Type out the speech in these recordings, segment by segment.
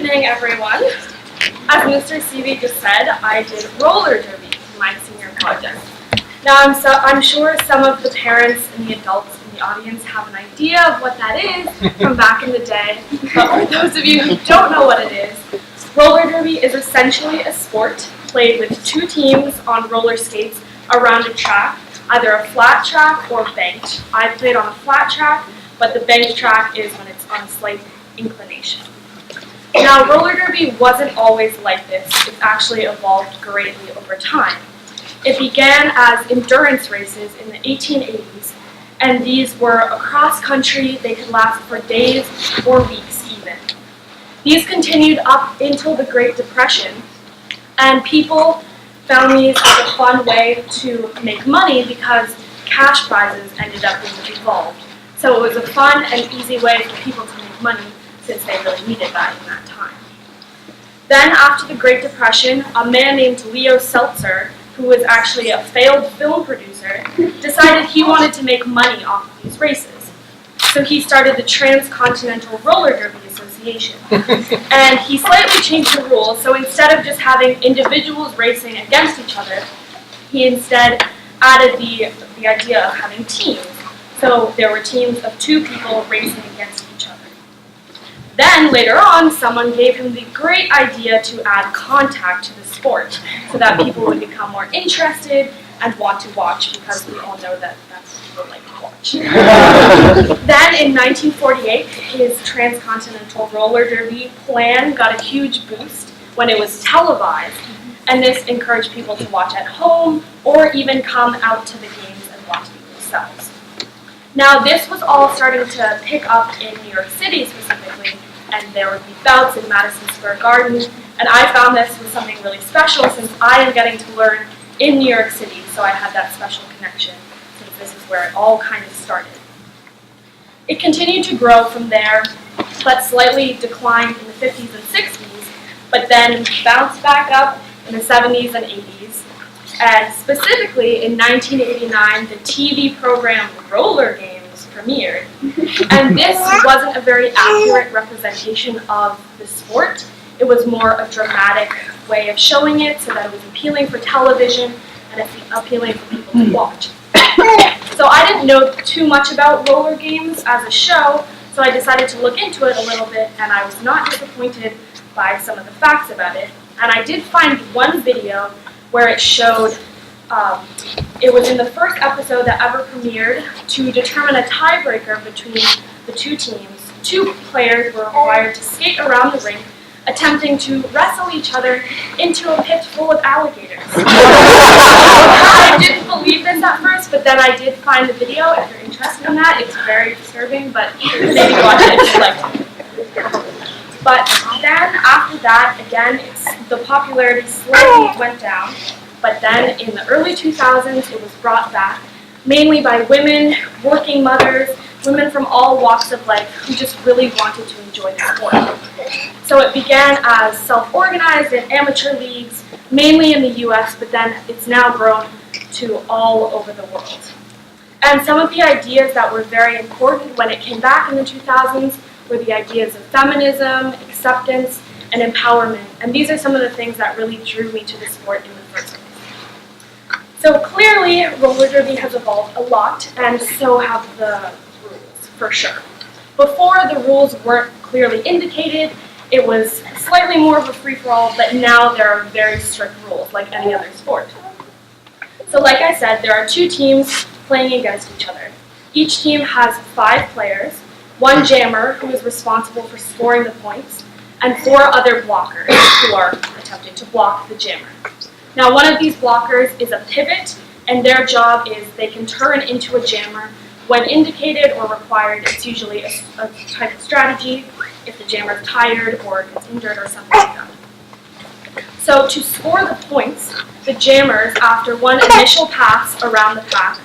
evening, everyone. As Mr. Seavey just said, I did roller derby for my senior project. Now, I'm sure some of the parents and the adults in the audience have an idea of what that is from back in the day, but for those of you who don't know what it is, roller derby is essentially a sport played with two teams on roller skates around a track, either a flat track or banked. I played on a flat track, but the banked track is when it's on a slight inclination. Now, roller derby wasn't always like this. It's actually evolved greatly over time. It began as endurance races in the 1880s, and these were across country. They could last for days or weeks even. These continued up until the Great Depression, and people found these as a fun way to make money because cash prizes ended up being involved. So it was a fun and easy way for people to make money since they really needed that in that time. Then, after the Great Depression, a man named Leo Seltzer, who was actually a failed film producer, decided he wanted to make money off of these races. So he started the Transcontinental Roller Derby Association. And he slightly changed the rules, so instead of just having individuals racing against each other, he instead added the idea of having teams. So there were teams of two people racing against each other. Then, later on, someone gave him the great idea to add contact to the sport so that people would become more interested and want to watch, because we all know that that's what people like to watch. Then, in 1948, his Transcontinental Roller Derby plan got a huge boost when it was televised, and this encouraged people to watch at home or even come out to the games and watch them themselves. Now, this was all starting to pick up in New York City specifically, and there would be bouts in Madison Square Garden, and I found this was something really special since I am getting to learn in New York City, so I had that special connection since this is where it all kind of started. It continued to grow from there, but slightly declined in the 50s and 60s, but then bounced back up in the 70s and 80s. And specifically, in 1989, the TV program Roller Games premiered. And this wasn't a very accurate representation of the sport. It was more a dramatic way of showing it so that it was appealing for television and appealing for people to watch. So I didn't know too much about roller games as a show, so I decided to look into it a little bit, and I was not disappointed by some of the facts about it. And I did find one video where it showed, it was in the first episode that ever premiered, to determine a tiebreaker between the two teams. Two players were required to skate around the rink, attempting to wrestle each other into a pit full of alligators. I didn't believe this at first, but then I did find the video. If you're interested in that, it's very disturbing, but maybe watch it if you like to. But then, after that, again, the popularity slowly went down. But then, in the early 2000s, it was brought back, mainly by women, working mothers, women from all walks of life who just really wanted to enjoy the sport. So it began as self-organized and amateur leagues, mainly in the US, but then it's now grown to all over the world. And some of the ideas that were very important when it came back in the 2000s were the ideas of feminism, acceptance, and empowerment. And these are some of the things that really drew me to the sport in the first place. So clearly, roller derby has evolved a lot, and so have the rules, for sure. Before, the rules weren't clearly indicated. It was slightly more of a free-for-all, but now there are very strict rules, like any other sport. So like I said, there are two teams playing against each other. Each team has 5 players, one jammer who is responsible for scoring the points, and 4 other blockers who are attempting to block the jammer. Now, one of these blockers is a pivot, and their job is they can turn into a jammer when indicated or required. It's usually a type of strategy if the jammer is tired or gets injured or something like that. So to score the points, the jammers, after one initial pass around the pack,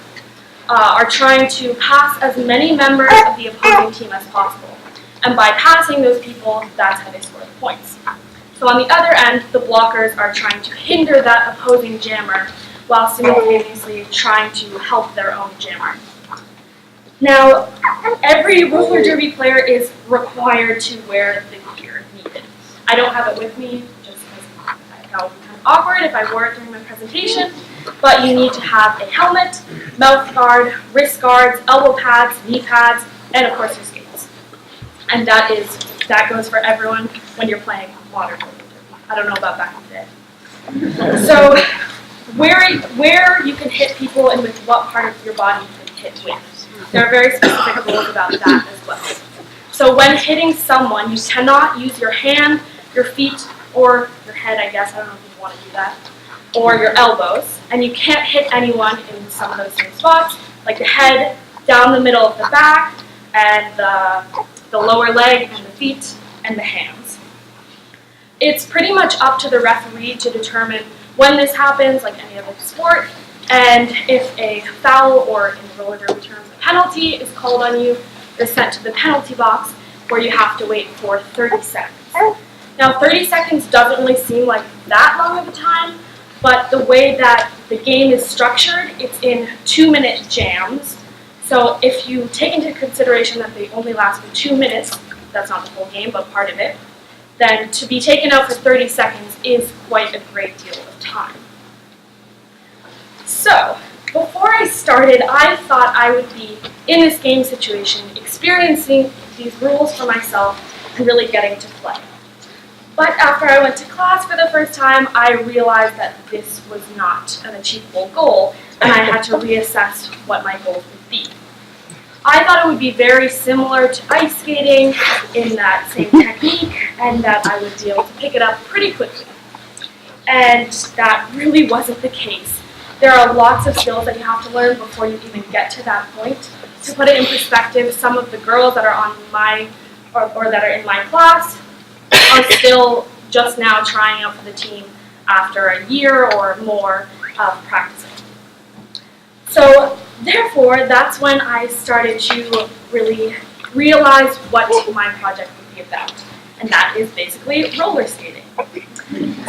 are trying to pass as many members of the opposing team as possible. And by passing those people, that's how they score the points. So on the other end, the blockers are trying to hinder that opposing jammer while simultaneously trying to help their own jammer. Now, every roller derby player is required to wear the gear needed. I don't have it with me just because that would be kind of awkward if I wore it during my presentation, but you need to have a helmet, mouth guard, wrist guards, elbow pads, knee pads, and of course your skates. And that goes for everyone when you're playing water polo. I don't know about back in the day. So where you can hit people and with what part of your body you can hit with. There are very specific rules about that as well. So when hitting someone, you cannot use your hand, your feet, or your head, I guess, I don't know if you want to do that, or your elbows. And you can't hit anyone in some of those same spots, like the head, down the middle of the back, and the lower leg, and the feet, and the hands. It's pretty much up to the referee to determine when this happens, like any other sport, and if a foul or, in roller derby terms, a penalty is called on you, you're sent to the penalty box where you have to wait for 30 seconds. Now, 30 seconds doesn't really seem like that long of a time, but the way that the game is structured, it's in 2-minute jams. So if you take into consideration that they only last for 2 minutes, that's not the whole game, but part of it, then to be taken out for 30 seconds is quite a great deal of time. So, before I started, I thought I would be in this game situation, experiencing these rules for myself and really getting to play. But after I went to class for the first time, I realized that this was not an achievable goal, and I had to reassess what my goals would be. I thought it would be very similar to ice skating in that same technique, and that I would be able to pick it up pretty quickly. And that really wasn't the case. There are lots of skills that you have to learn before you even get to that point. To put it in perspective, some of the girls that are on my, or that are in my class are still just now trying out for the team after a year or more of practicing. So therefore, that's when I started to really realize what my project would be about. And that is basically roller skating.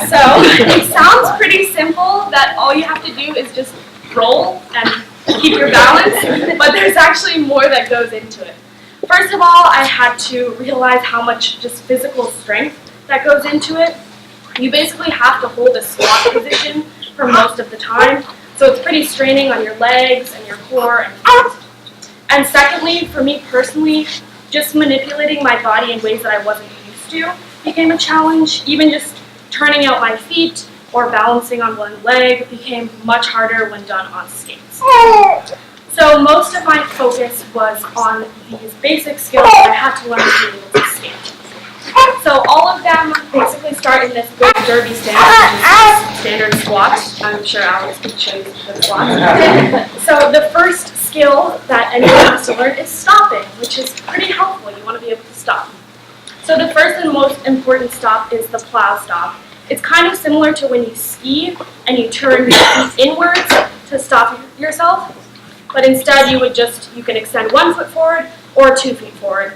So it sounds pretty simple that all you have to do is just roll and keep your balance, but there's actually more that goes into it. First of all, I had to realize how much just physical strength that goes into it. You basically have to hold a squat position for most of the time, so it's pretty straining on your legs and your core and feet. And secondly, for me personally, just manipulating my body in ways that I wasn't used to became a challenge. Even just turning out my feet or balancing on one leg became much harder when done on skates. So most of my focus was on these basic skills that I had to learn to be able to skate. So all of them basically start in this big derby standard squat. I'm sure Alex can show you the squat. So the first skill that anyone has to learn is stopping, which is pretty helpful. You want to be able to stop. So the first and most important stop is the plow stop. It's kind of similar to when you ski and you turn your feet inwards to stop yourself, but instead you can extend 1 foot forward or 2 feet forward.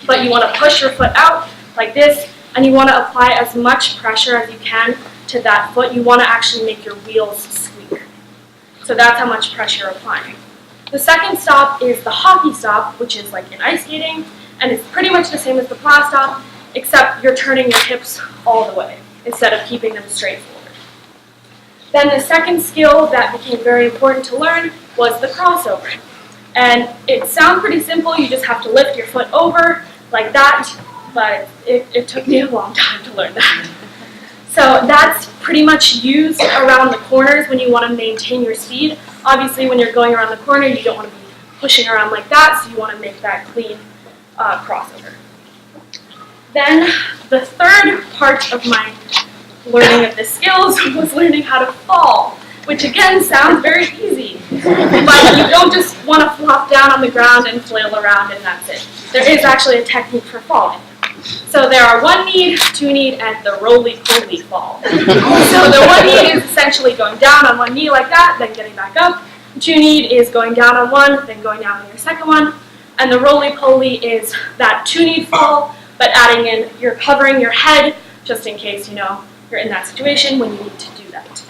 But you want to push your foot out like this, and you want to apply as much pressure as you can to that foot. You want to actually make your wheels squeak. So that's how much pressure you're applying. The second stop is the hockey stop, which is like in ice skating, and it's pretty much the same as the plow stop, except you're turning your hips all the way instead of keeping them straight forward. Then the second skill that became very important to learn was the crossover. And it sounds pretty simple, you just have to lift your foot over like that, but it took me a long time to learn that. So that's pretty much used around the corners when you want to maintain your speed. Obviously when you're going around the corner, you don't want to be pushing around like that, so you want to make that clean crossover. Then the third part of my learning of the skills was learning how to fall, which again sounds very easy, but you don't just want to flop down on the ground and flail around and that's it. There is actually a technique for falling. So there are 1 knee, 2 knee, and the roly-poly fall. So the 1 knee is essentially going down on 1 knee like that, then getting back up. 2 knee is going down on 1, then going down on your second one. And the roly-poly is that 2 knee fall, but adding in, you're covering your head, just in case, you're in that situation when you need to do that.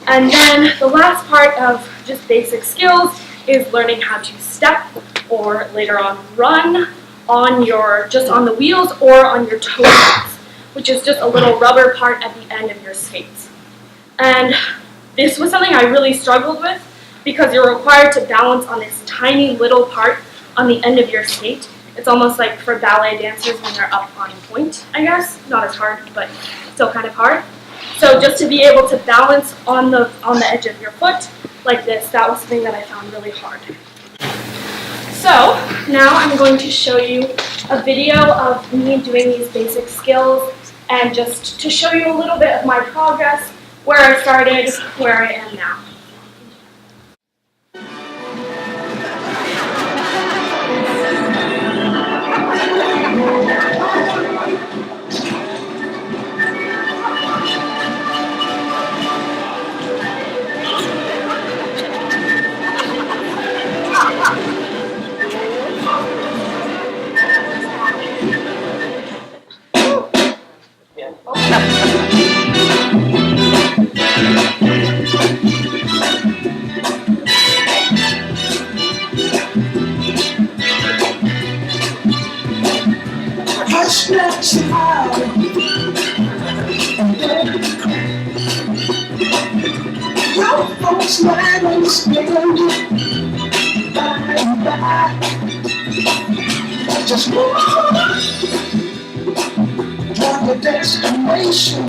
And then the last part of just basic skills is learning how to step, or later on run, on the wheels or on your toes. which is just a little rubber part at the end of your skates. And this was something I really struggled with because you're required to balance on this tiny little part on the end of your skate. It's almost like for ballet dancers when they're up on point, I guess. Not as hard, but still kind of hard. So just to be able to balance on the edge of your foot like this, that was something that I found really hard. So now I'm going to show you a video of me doing these basic skills and just to show you a little bit of my progress, where I started, where I am now. Just move on, toward the destination.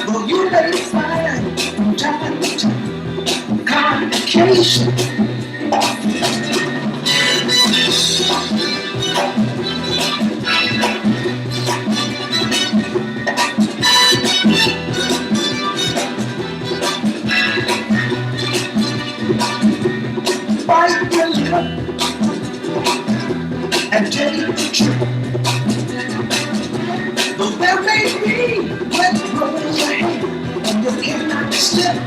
Though you may find from time to time complication. Fight your luck and take the trip. Though there may be wet roads ahead and you cannot step,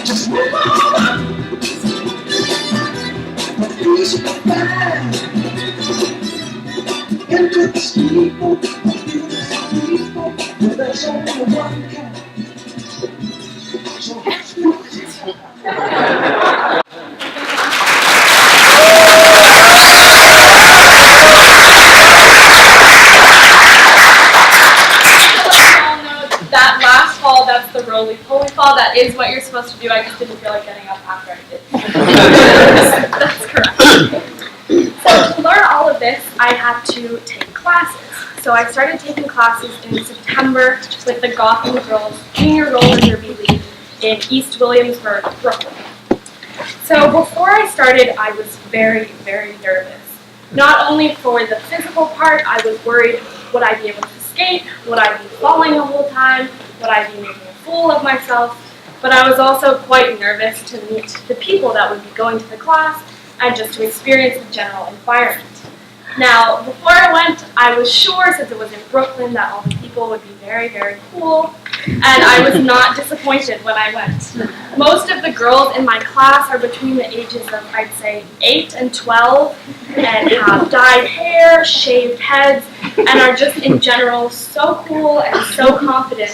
just move on. The peace of mind into the steeple, where there's only one kind. So that's the roly-poly fall. That is what you're supposed to do. I just didn't feel like getting up after I did. That's correct. So to learn all of this, I had to take classes. So I started taking classes in September with the Gotham Girls Junior Roller Derby League in East Williamsburg, Brooklyn. So before I started, I was very, very nervous. Not only for the physical part, I was worried, would I be able to skate? Would I be falling the whole time? Would I be making a fool of myself? But I was also quite nervous to meet the people that would be going to the class and just to experience the general environment. Now, before I went, I was sure, since it was in Brooklyn, that all the people would be very, very cool, and I was not disappointed when I went. Most of the girls in my class are between the ages of, I'd say, 8 and 12, and have dyed hair, shaved heads, and are just in general so cool and so confident.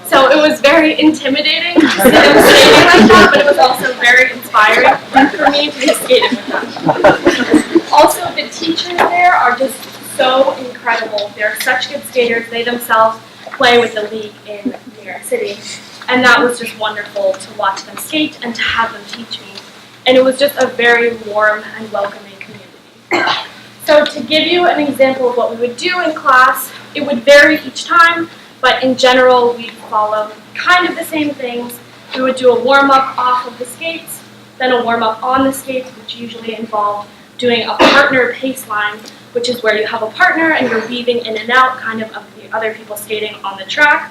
So it was very intimidating to see them skating like that, but it was also very inspiring for me to be skating with them. Also, the teachers there are just so incredible. They're such good skaters. They themselves play with the league in New York City. And that was just wonderful to watch them skate and to have them teach me. And it was just a very warm and welcoming community. So to give you an example of what we would do in class, it would vary each time, but in general, we'd follow kind of the same things. We would do a warm-up off of the skates, then a warm-up on the skates, which usually involved doing a partner pace line, which is where you have a partner and you're weaving in and out kind of the other people skating on the track.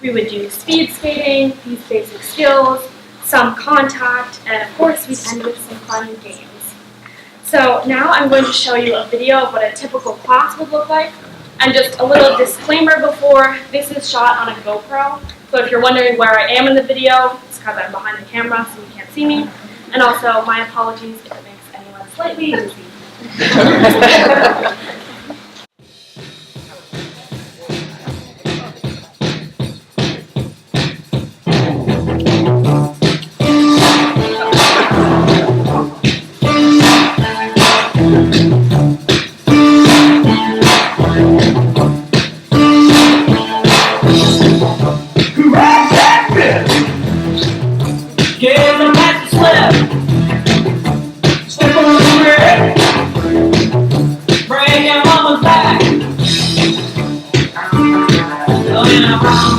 We would do speed skating, these basic skills, some contact, and of course we'd end with some fun games. So now I'm going to show you a video of what a typical class would look like. And just a little disclaimer before, this is shot on a GoPro. So if you're wondering where I am in the video, it's because I'm behind the camera so you can't see me. And also, my apologies if it makes anyone slightly dizzy. left. Step on the red. Bring your mama's back. Going around,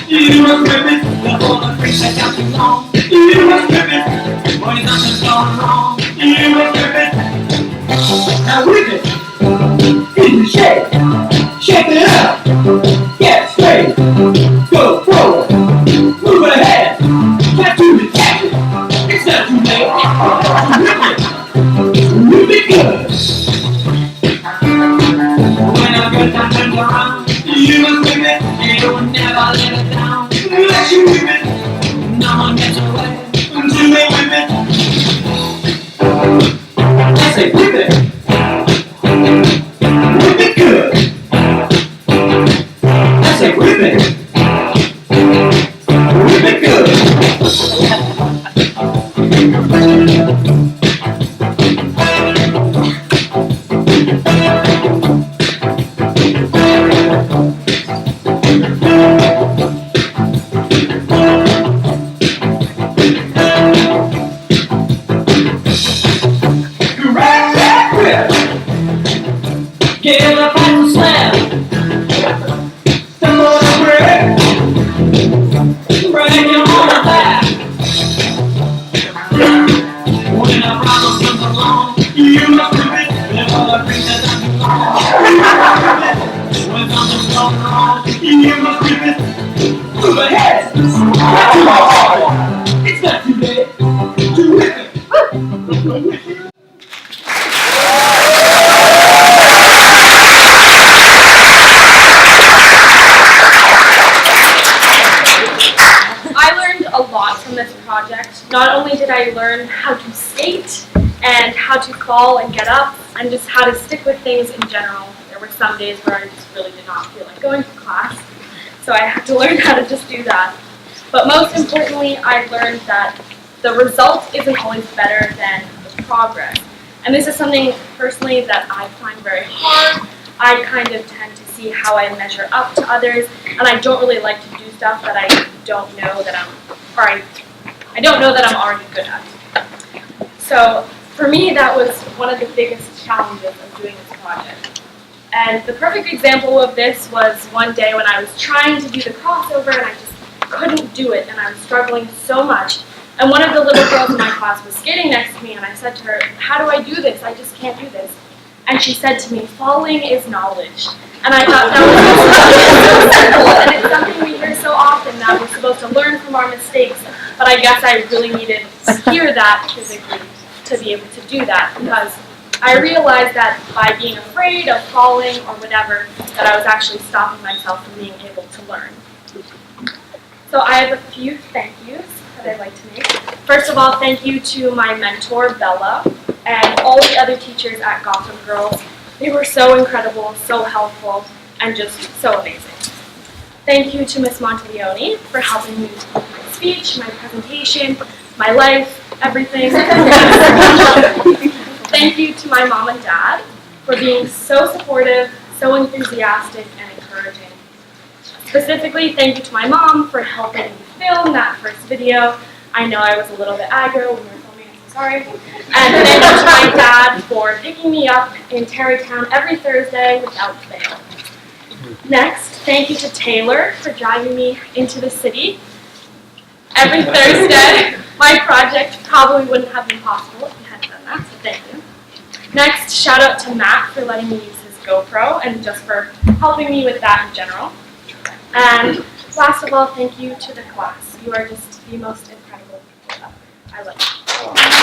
you were gripping. Before the creek that got too long. You were gripping. When nothing's gone wrong. You were gripping. Now whip it. In the shake. Shake it up. Get straight. Go forward. Move ahead. Can't do the jacket. It's not too late. Whip it. Whip it good. When a good time turns around, you must whip it. You will never let it down. Let you whip it. No one gets away until they whip it. I say whip it. Whip it good. I say whip it. Whip it good. Give a final slam. Step on the brick. Bring your mama back. When a problem comes along, you must whip it. Before the creek that doesn't belong. When something's gone wrong, you must whip it. Move ahead. Not too hard. It's not too late to whip it. A lot from this project. Not only did I learn how to skate and how to fall and get up and just how to stick with things in general. There were some days where I just really did not feel like going to class, so I had to learn how to just do that. But most importantly, I learned that the result isn't always better than the progress. And this is something personally that I find very hard. I kind of tend to see how I measure up to others, and I don't really like to do stuff that I don't know that I don't know that I'm already good at. So for me, that was one of the biggest challenges of doing this project. And the perfect example of this was one day when I was trying to do the crossover and I just couldn't do it, and I was struggling so much. And one of the little girls in my class was skating next to me, and I said to her, "How do I do this? I just can't do this." And she said to me, "Falling is knowledge." And I thought that was so simple, and it's something we hear so often, that we're supposed to learn from our mistakes. But I guess I really needed to hear that physically to be able to do that, because I realized that by being afraid of falling or whatever, that I was actually stopping myself from being able to learn. So I have a few thank yous that I'd like to make. First of all, thank you to my mentor, Bella, and all the other teachers at Gotham Girls. They were so incredible, so helpful, and just so amazing. Thank you to Miss Montaglione for helping me with my speech, my presentation, my life, everything. Thank you to my mom and dad for being so supportive, so enthusiastic, and encouraging. Specifically, thank you to my mom for helping me film that first video. I know I was a little bit aggro when we were filming, I'm so sorry. And thank you to my dad for picking me up in Tarrytown every Thursday without fail. Next, thank you to Taylor for driving me into the city every Thursday. My project probably wouldn't have been possible if you hadn't done that, so thank you. Next, shout out to Matt for letting me use his GoPro and just for helping me with that in general. And last of all, thank you to the class. You are just the most incredible people ever. I love you.